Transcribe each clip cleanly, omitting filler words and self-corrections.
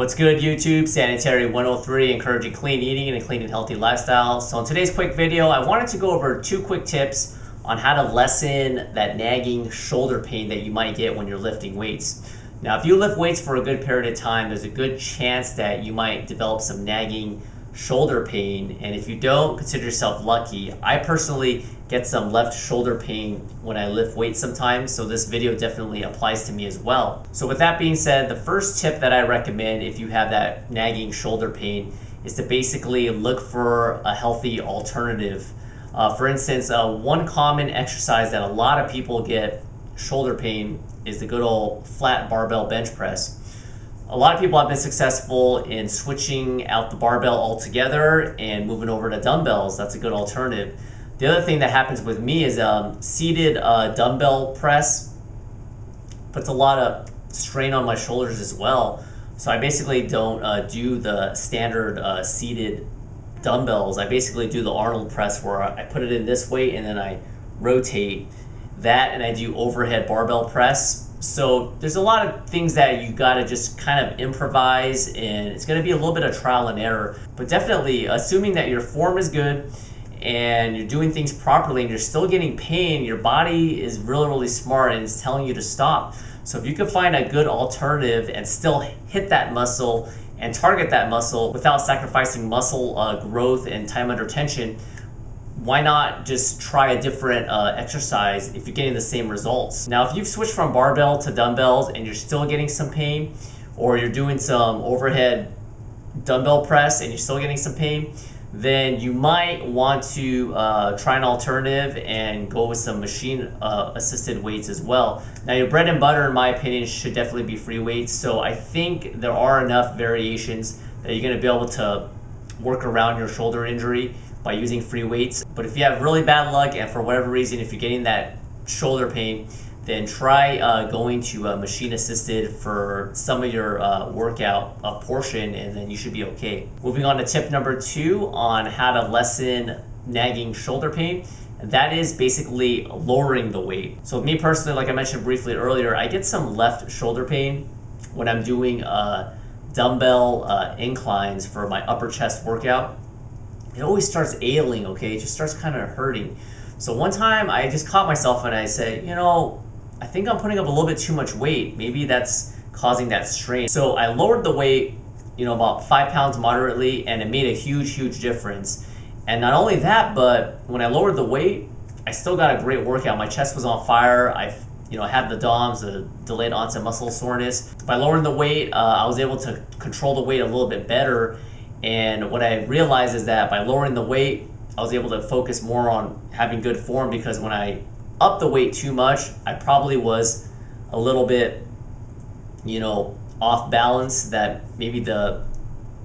What's good, YouTube? Sanitary 103, encouraging clean eating and a clean and healthy lifestyle. So in today's quick video, I wanted to go over 2 quick tips on how to lessen that nagging shoulder pain that you might get when you're lifting weights. Now, if you lift weights for a good period of time, there's a good chance that you might develop some nagging shoulder pain, and if you don't, consider yourself lucky. I personally get some left shoulder pain when I lift weights sometimes, so this video definitely applies to me as well. So with that being said, the first tip that I recommend if you have that nagging shoulder pain is to basically look for a healthy alternative. For instance, one common exercise that a lot of people get shoulder pain is the good old flat barbell bench press. A lot of people have been successful in switching out the barbell altogether and moving over to dumbbells. That's a good alternative. The other thing that happens with me is seated dumbbell press puts a lot of strain on my shoulders as well. So I basically don't do the standard seated dumbbells. I basically do the Arnold press where I put it in this way and then I rotate that, and I do overhead barbell press. So there's a lot of things that you gotta just kind of improvise, and it's gonna be a little bit of trial and error, but definitely assuming that your form is good and you're doing things properly and you're still getting pain, your body is really, really smart and it's telling you to stop. So if you can find a good alternative and still hit that muscle and target that muscle without sacrificing muscle growth and time under tension, why not just try a different exercise if you're getting the same results? Now, if you've switched from barbell to dumbbells and you're still getting some pain, or you're doing some overhead dumbbell press and you're still getting some pain, then you might want to try an alternative and go with some machine assisted weights as well. Now, your bread and butter, in my opinion, should definitely be free weights. So I think there are enough variations that you're gonna be able to work around your shoulder injury by using free weights. But if you have really bad luck and for whatever reason, if you're getting that shoulder pain, then try going to machine assisted for some of your workout portion, and then you should be okay. Moving on to tip number 2 on how to lessen nagging shoulder pain, and that is basically lowering the weight. So me personally, like I mentioned briefly earlier, I get some left shoulder pain when I'm doing dumbbell inclines for my upper chest workout. It always starts ailing, okay? It just starts kind of hurting. So one time I just caught myself and I said, I think I'm putting up a little bit too much weight. Maybe that's causing that strain. So I lowered the weight, about 5 pounds moderately, and it made a huge, huge difference. And not only that, but when I lowered the weight, I still got a great workout. My chest was on fire. I had the DOMS, the delayed onset muscle soreness. By lowering the weight, I was able to control the weight a little bit better. And what I realized is that by lowering the weight, I was able to focus more on having good form, because when I upped the weight too much, I probably was a little bit, off balance that maybe the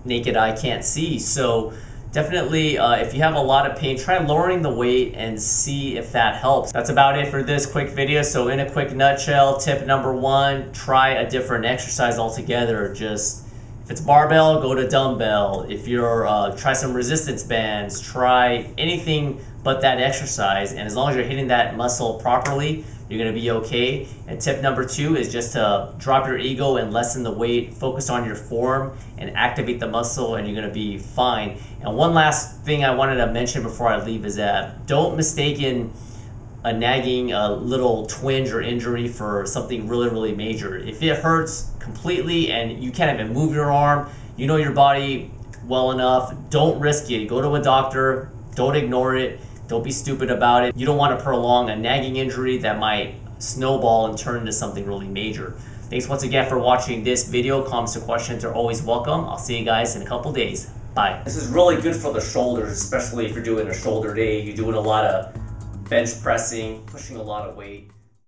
naked eye can't see. So definitely, if you have a lot of pain, try lowering the weight and see if that helps. That's about it for this quick video. So in a quick nutshell, tip number 1, try a different exercise altogether. If it's barbell, go to dumbbell. If you're try some resistance bands, try anything but that exercise. And as long as you're hitting that muscle properly, you're gonna be okay. And tip number 2 is just to drop your ego and lessen the weight, focus on your form and activate the muscle, and you're gonna be fine. And one last thing I wanted to mention before I leave is that don't mistake a nagging little twinge or injury for something really, really major. If it hurts completely and you can't even move your arm, you know your body well enough, don't risk it. Go to a doctor, don't ignore it, don't be stupid about it. You don't want to prolong a nagging injury that might snowball and turn into something really major. Thanks once again for watching this video. Comments or questions are always welcome. I'll see you guys in a couple days. Bye. This is really good for the shoulders, especially if you're doing a shoulder day. You're doing a lot of bench pressing, pushing a lot of weight.